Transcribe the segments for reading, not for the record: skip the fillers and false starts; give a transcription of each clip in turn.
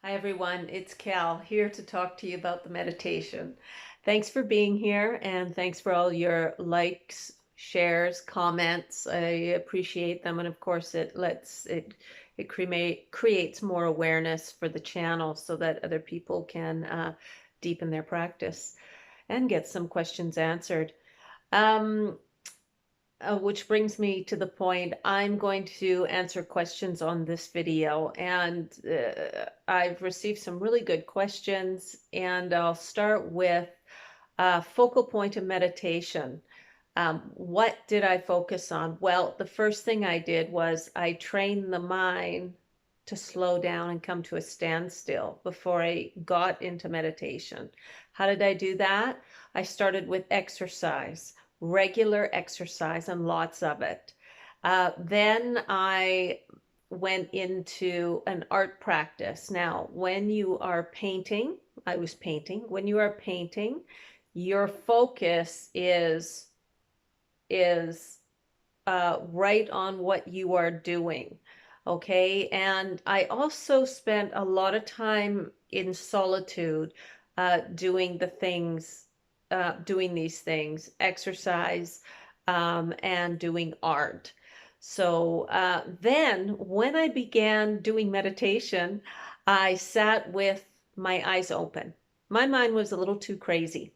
Hi everyone, it's Cal here to talk to you about the meditation. Thanks for being here and thanks for all your likes, shares, comments. I appreciate them, and of course it creates more awareness for the channel so that other people can deepen their practice and get some questions answered. Um, which brings me to the point, I'm going to answer questions on this video, and I've received some really good questions, and I'll start with focal point of meditation. What did I focus on? Well, the first thing I did was I trained the mind to slow down and come to a standstill before I got into meditation. How did I do that? I started with exercise, regular exercise, and lots of it. Then I went into an art practice. Now, when you are painting, I was painting. When you are painting, your focus is right on what you are doing. Okay. And I also spent a lot of time in solitude doing doing these things, exercise, and doing art. So then when I began doing meditation, I sat with my eyes open. My mind was a little too crazy.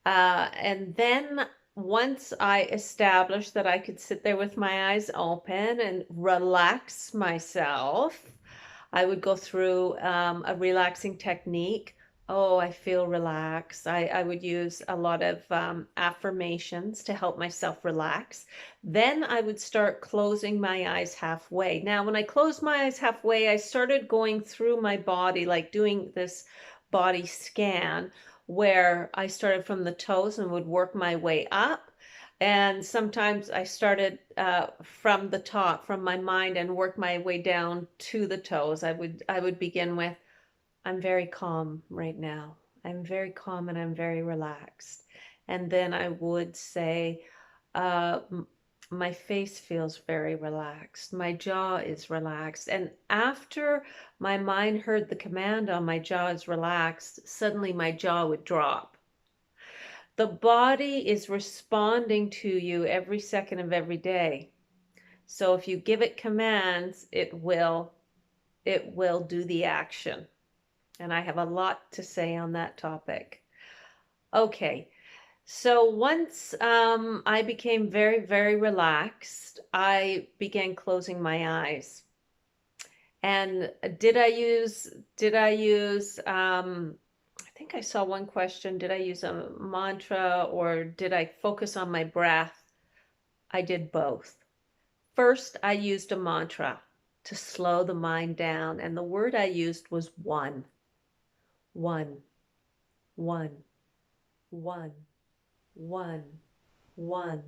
And then once I established that I could sit there with my eyes open and relax myself, I would go through a relaxing technique. Oh, I feel relaxed. I would use a lot of affirmations to help myself relax. Then I would start closing my eyes halfway. Now, when I closed my eyes halfway, I started going through my body, like doing this body scan where I started from the toes and would work my way up. And sometimes I started from the top, from my mind, and work my way down to the toes. I would begin with, I'm very calm right now. I'm very calm and I'm very relaxed. And then I would say, uh, my face feels very relaxed. My jaw is relaxed. And after my mind heard the command on my jaw is relaxed, suddenly my jaw would drop. The body is responding to you every second of every day. So if you give it commands, it will do the action. And I have a lot to say on that topic. Okay. So once I became very, very relaxed, I began closing my eyes. And I think I saw one question, did I use a mantra or did I focus on my breath? I did both. First, I used a mantra to slow the mind down, and the word I used was one, one, one, one, one, one.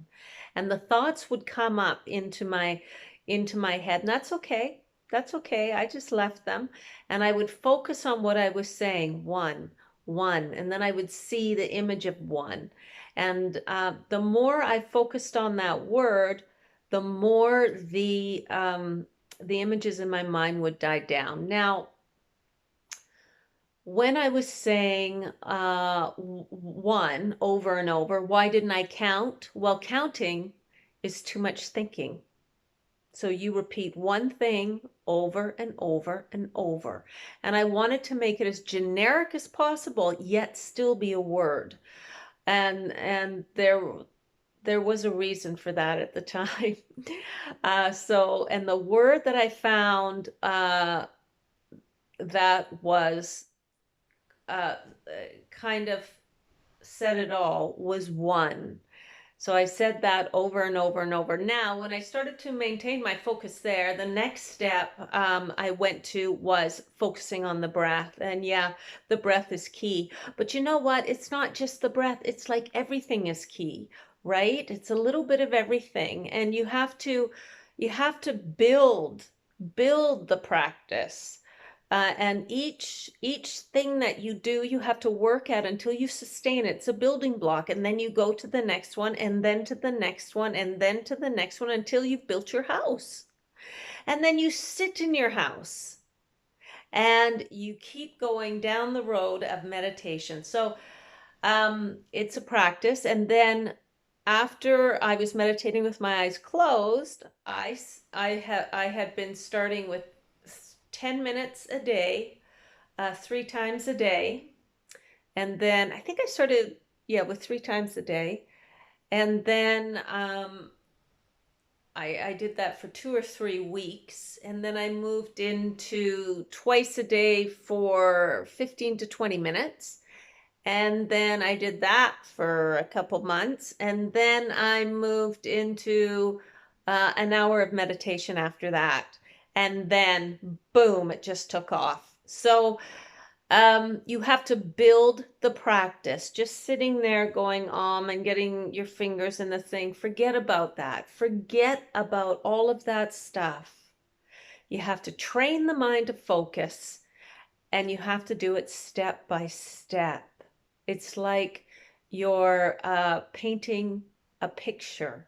And the thoughts would come up into my head, and that's okay. That's okay. I just left them, and I would focus on what I was saying, one, one, and then I would see the image of one. And the more I focused on that word, the more the images in my mind would die down. Now, when I was saying one over and over, why didn't I count? Well, counting is too much thinking. So you repeat one thing over and over and over. And I wanted to make it as generic as possible, yet still be a word. And there was a reason for that at the time. And the word that I found that was uh, kind of said it all was one. So I said that over and over and over. Now, when I started to maintain my focus there, the next step I went to was focusing on the breath. And yeah, the breath is key. But you know what? It's not just the breath. It's like everything is key, right? It's a little bit of everything. And you have to build the practice. And each thing that you do, you have to work at until you sustain it. It's a building block, and then you go to the next one, and then to the next one, and then to the next one until you've built your house. And then you sit in your house, and you keep going down the road of meditation. So it's a practice. And then after I was meditating with my eyes closed, I had been starting with 10 minutes a day, 3 times a day. And then I think I started, yeah, with 3 times a day. And then I did that for 2 or 3 weeks. And then I moved into twice a day for 15 to 20 minutes. And then I did that for a couple months. And then I moved into an hour of meditation after that. And then, boom, it just took off. So you have to build the practice. Just sitting there going and getting your fingers in the thing. Forget about that. Forget about all of that stuff. You have to train the mind to focus, and you have to do it step by step. It's like you're painting a picture,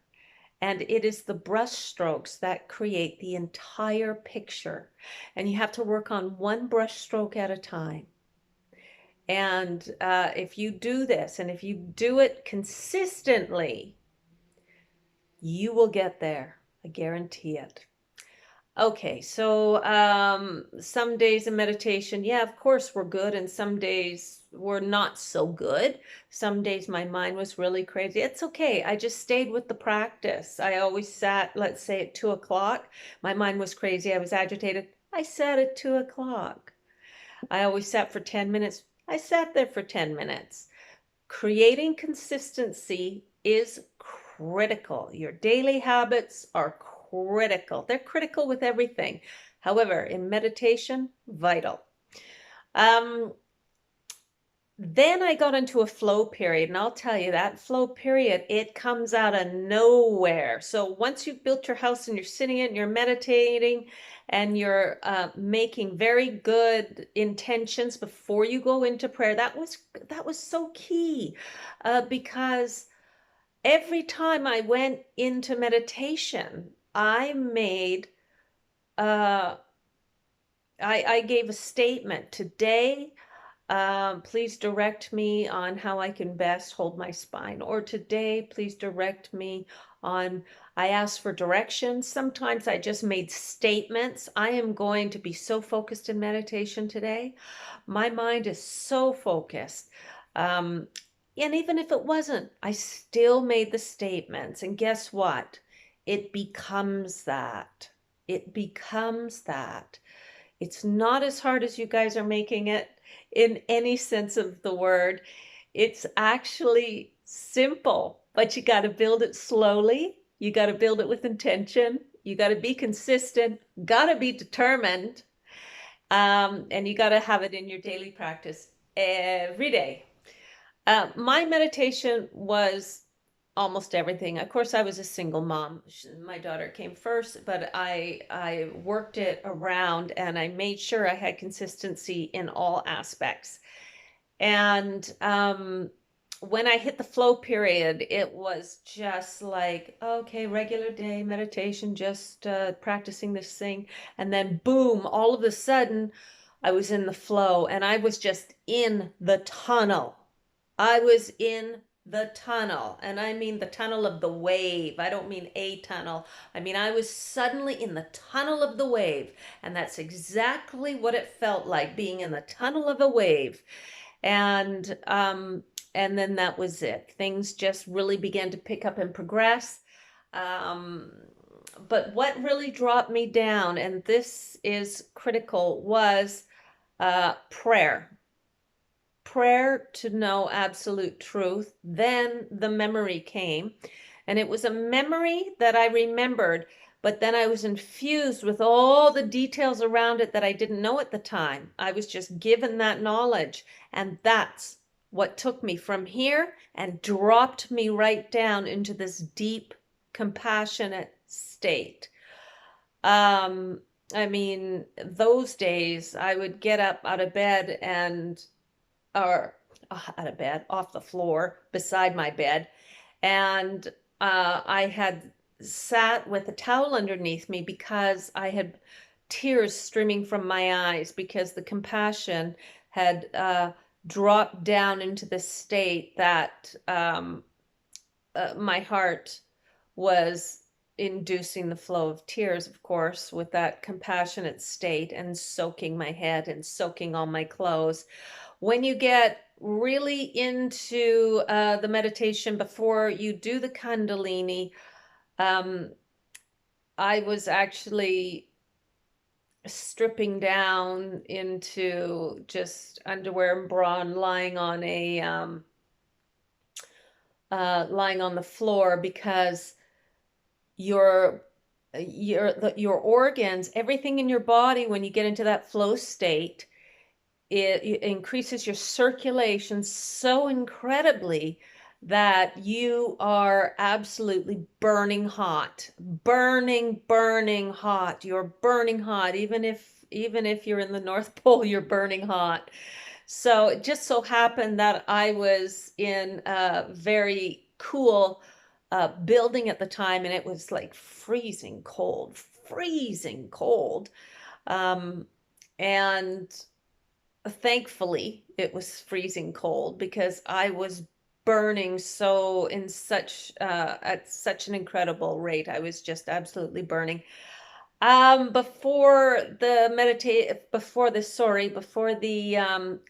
and it is the brush strokes that create the entire picture. And you have to work on one brush stroke at a time. And if you do this, and if you do it consistently, you will get there. I guarantee it. Okay, so some days in meditation, yeah, of course we're good, and some days were not so good. Some days my mind was really crazy. It's okay. I just stayed with the practice. I always sat, let's say at 2 o'clock. My mind was crazy. I was agitated. I sat at 2 o'clock. I always sat for 10 minutes. I sat there for 10 minutes. Creating consistency is critical. Your daily habits are critical. They're critical with everything. However, in meditation, vital. Then I got into a flow period, and I'll tell you that flow period, it comes out of nowhere. So once you've built your house and you're sitting in, you're meditating, and you're making very good intentions before you go into prayer. That was so key, because every time I went into meditation, I made I gave a statement. Today, please direct me on how I can best hold my spine. Or today, please direct me on, I asked for directions. Sometimes I just made statements. I am going to be so focused in meditation today. My mind is so focused. And even if it wasn't, I still made the statements. And guess what? It becomes that. It becomes that. It's not as hard as you guys are making it in any sense of the word. It's actually simple, but you got to build it slowly. You got to build it with intention. You got to be consistent, got to be determined, and you got to have it in your daily practice every day. My meditation was almost everything. Of course, I was a single mom. My daughter came first, but I worked it around, and I made sure I had consistency in all aspects. And when I hit the flow period, it was just like, okay, regular day meditation, just practicing this thing. And then boom, all of a sudden, I was in the flow, and I was just in the tunnel. I was in the tunnel, and I mean the tunnel of the wave. I don't mean a tunnel. I mean, I was suddenly in the tunnel of the wave, and that's exactly what it felt like, being in the tunnel of a wave. And then that was it. Things just really began to pick up and progress. But what really dropped me down, and this is critical, was prayer. Prayer to know absolute truth. Then the memory came, and it was a memory that I remembered, but then I was infused with all the details around it that I didn't know at the time. I was just given that knowledge, and that's what took me from here and dropped me right down into this deep, compassionate state. I mean, those days I would get up out of bed or out of bed, off the floor beside my bed, and I had sat with a towel underneath me because I had tears streaming from my eyes because the compassion had dropped down into the state that my heart was inducing the flow of tears, of course, with that compassionate state and soaking my head and soaking all my clothes. When you get really into the meditation before you do the Kundalini, um, I was actually stripping down into just underwear and bra and lying on the floor because your your organs, everything in your body, when you get into that flow state, it increases your circulation so incredibly that you are absolutely burning hot, burning hot. You're burning hot, even if you're in the North Pole, you're burning hot. So it just so happened that I was in a very cool building at the time, and it was like freezing cold, freezing cold. Um, and thankfully, it was freezing cold because I was burning so in such at such an incredible rate. I was just absolutely burning. Before the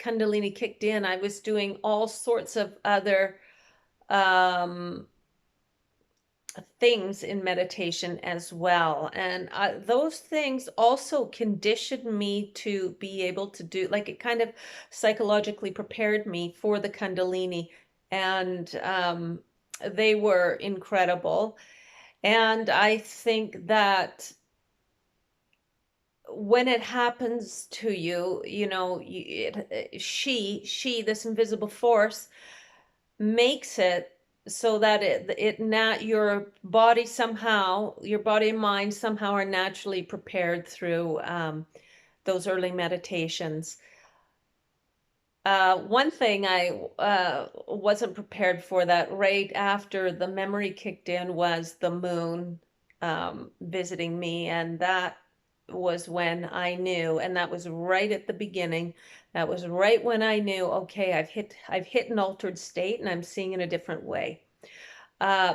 Kundalini kicked in, I was doing all sorts of other um things in meditation as well. And those things also conditioned me to be able to do, like, it kind of psychologically prepared me for the Kundalini. And they were incredible. And I think that when it happens to you, this invisible force makes it so that your body and mind somehow are naturally prepared through those early meditations. One thing I wasn't prepared for, that right after the memory kicked in, was the moon visiting me, and that was when I knew, and that was right at the beginning. That was right when I knew, okay, I've hit an altered state, and I'm seeing in a different way.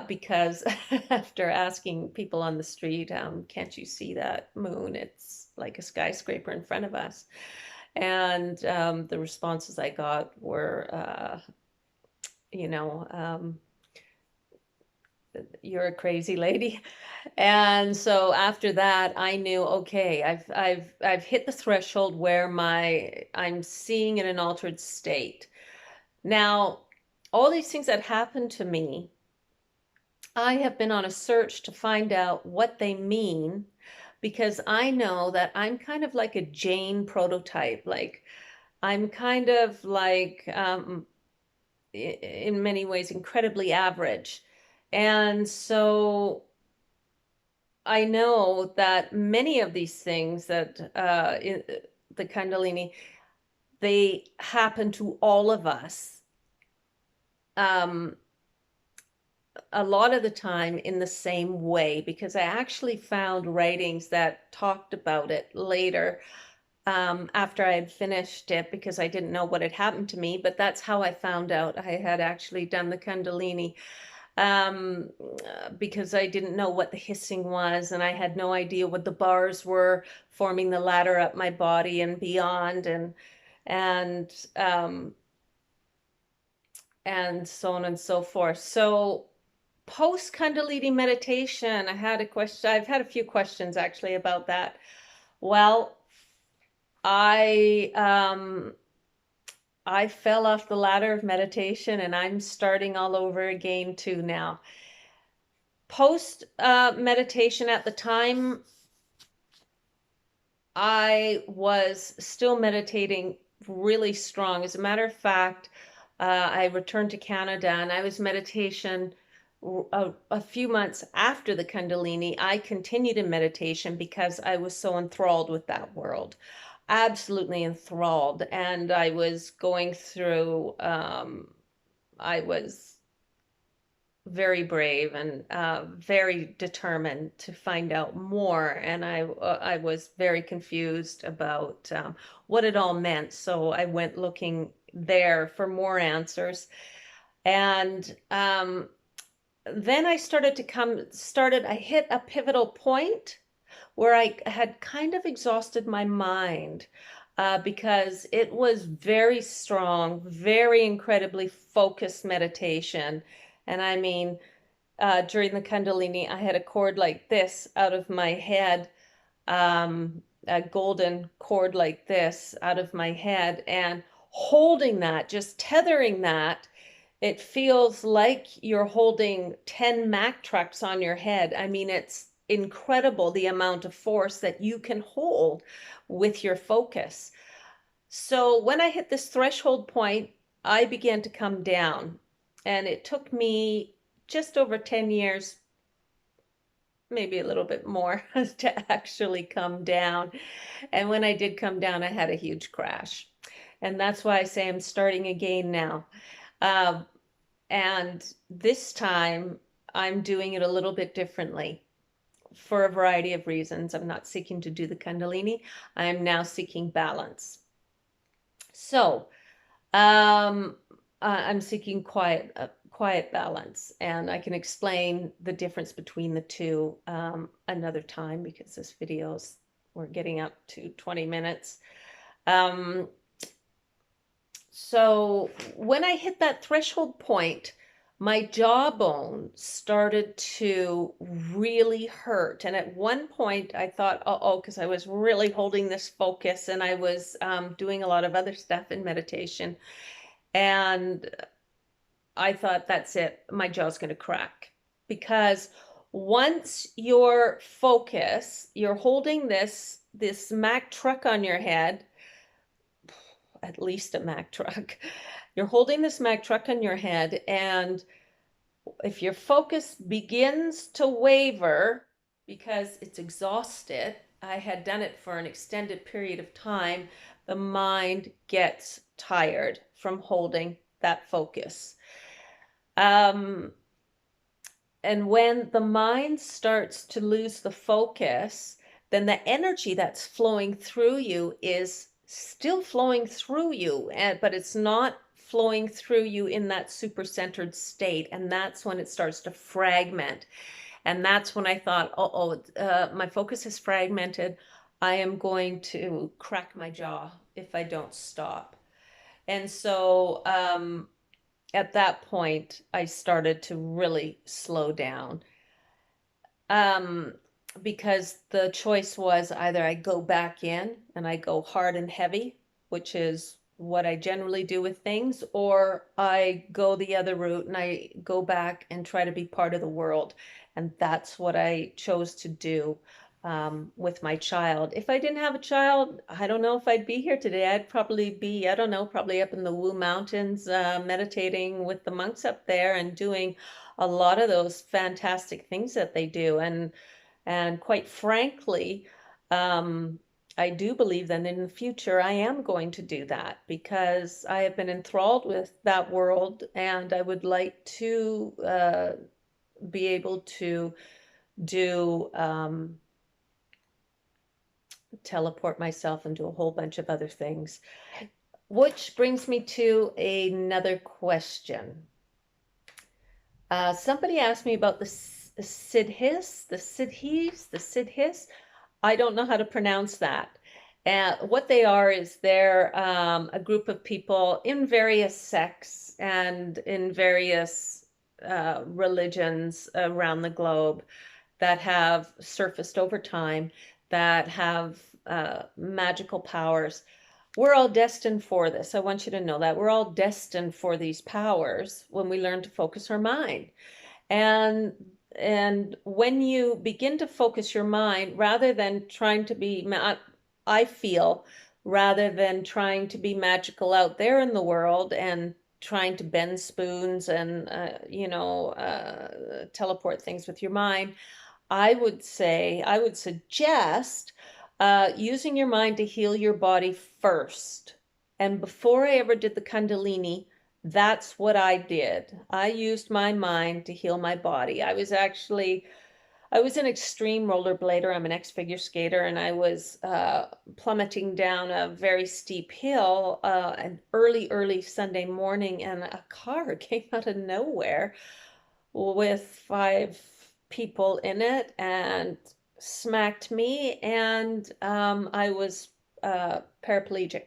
Because after asking people on the street, can't you see that moon? It's like a skyscraper in front of us. And the responses I got were, you know, you're a crazy lady. And so after that, I knew, okay, I've hit the threshold where I'm seeing in an altered state. Now, all these things that happened to me, I have been on a search to find out what they mean, because I know that I'm kind of like a Jane prototype. Like, I'm kind of like, in many ways, incredibly average. And so I know that many of these things that the Kundalini, they happen to all of us. A lot of the time in the same way, because I actually found writings that talked about it later, after I had finished it, because I didn't know what had happened to me. But that's how I found out I had actually done the Kundalini, because I didn't know what the hissing was, and I had no idea what the bars were forming the ladder up my body and beyond, and and so on and so forth. So post Kundalini meditation, I've had a few questions actually about that. Well, I fell off the ladder of meditation, and I'm starting all over again too now. Post meditation, at the time, I was still meditating really strong. As a matter of fact, I returned to Canada, and I was meditation a few months after the Kundalini. I continued in meditation because I was so enthralled with that world, absolutely enthralled. And I was going through, I was very brave and very determined to find out more. And I was very confused about what it all meant. So I went looking there for more answers. And then I hit a pivotal point where I had kind of exhausted my mind because it was very strong, very incredibly focused meditation. And I mean, during the Kundalini, I had a cord like this out of my head, a golden cord like this out of my head, and holding that, just tethering that. It feels like you're holding 10 Mack trucks on your head. I mean, it's incredible the amount of force that you can hold with your focus. So when I hit this threshold point, I began to come down. And it took me just over 10 years, maybe a little bit more, to actually come down. And when I did come down, I had a huge crash. And that's why I say I'm starting again now. Uh, and this time I'm doing it a little bit differently for a variety of reasons. I'm not seeking to do the Kundalini. I am now seeking balance. So I'm seeking quiet balance, and I can explain the difference between the two another time because this video's we're getting up to 20 minutes. So when I hit that threshold point, my jawbone started to really hurt. And at one point I thought, oh, because I was really holding this focus and I was doing a lot of other stuff in meditation. And I thought, that's it, my jaw's going to crack. Because once your focus, you're holding this Mack truck on your head, at least a Mack truck. You're holding this Mack truck on your head, and if your focus begins to waver because it's exhausted, I had done it for an extended period of time, the mind gets tired from holding that focus. And when the mind starts to lose the focus, then the energy that's flowing through you is still flowing through you, but it's not flowing through you in that super-centered state. And that's when it starts to fragment. And that's when I thought, my focus is fragmented. I am going to crack my jaw if I don't stop. And so at that point, I started to really slow down. Because the choice was either I go back in and I go hard and heavy, which is what I generally do with things, or I go the other route and I go back and try to be part of the world. And that's what I chose to do with my child. If I didn't have a child, I don't know if I'd be here today. I'd probably be, I don't know, probably up in the Wu Mountains, meditating with the monks up there and doing a lot of those fantastic things that they do. And quite frankly, I do believe that in the future I am going to do that because I have been enthralled with that world, and I would like to be able to do teleport myself and do a whole bunch of other things. Which brings me to another question. Somebody asked me about the Siddhis, the Siddhis. I don't know how to pronounce that. And what they are is they're a group of people in various sects and in various religions around the globe that have surfaced over time, that have magical powers. We're all destined for this. I want you to know that we're all destined for these powers when we learn to focus our mind. And when you begin to focus your mind, rather than trying to be, I feel, rather than trying to be magical out there in the world and trying to bend spoons and teleport things with your mind, I would suggest using your mind to heal your body first. And before I ever did the Kundalini, That's what I did. I used my mind to heal my body. I was an extreme rollerblader. I'm an ex-figure skater, and I was plummeting down a very steep hill an early Sunday morning, and a car came out of nowhere with five people in it and smacked me, and I was paraplegic.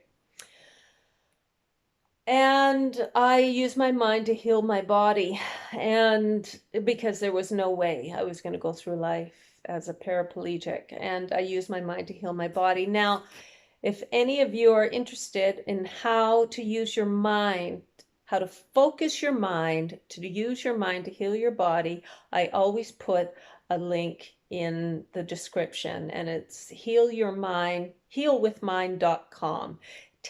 And I used my mind to heal my body. And because there was no way I was going to go through life as a paraplegic, and I used my mind to heal my body. Now, if any of you are interested in how to use your mind, how to focus your mind, to use your mind to heal your body, I always put a link in the description, and it's healwithmind.com.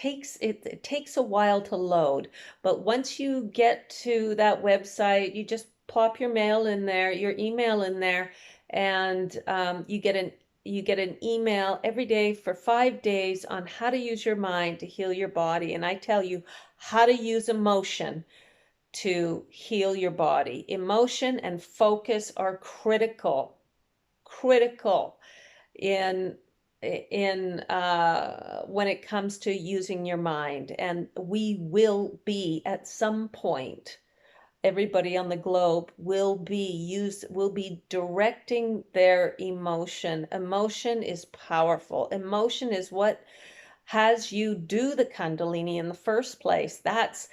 It takes a while to load, but once you get to that website, you just plop your mail in there, your email in there, and you get an email every day for 5 days on how to use your mind to heal your body. And I tell you how to use emotion to heal your body. Emotion and focus are critical in when it comes to using your mind. And we will be at some point, everybody on the globe will be directing their emotion. Emotion is powerful. Emotion is what has you do the Kundalini in the first place. That's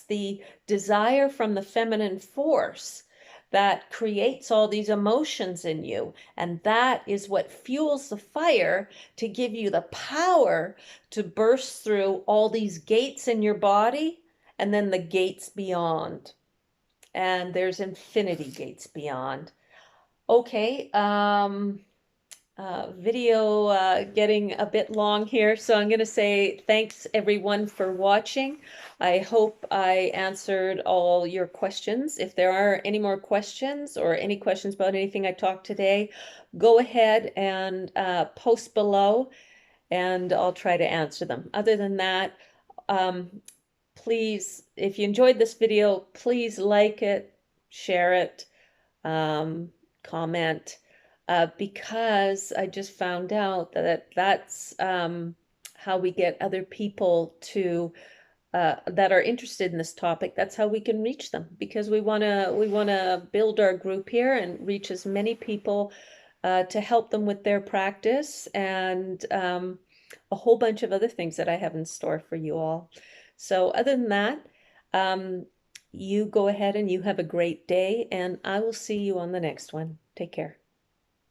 the desire from the feminine force that creates all these emotions in you. And that is what fuels the fire to give you the power to burst through all these gates in your body and then the gates beyond. And there's infinity gates beyond. Okay, video getting a bit long here, so I'm going to say thanks everyone for watching. I hope I answered all your questions. If there are any more questions or any questions about anything I talked today, go ahead and post below, and I'll try to answer them. Other than that, please, if you enjoyed this video, please like it, share it, comment, because I just found out that that's how we get other people to that are interested in this topic. That's how we can reach them, because we want to build our group here and reach as many people to help them with their practice, and a whole bunch of other things that I have in store for you all. So other than that, you go ahead and you have a great day, and I will see you on the next one. Take care.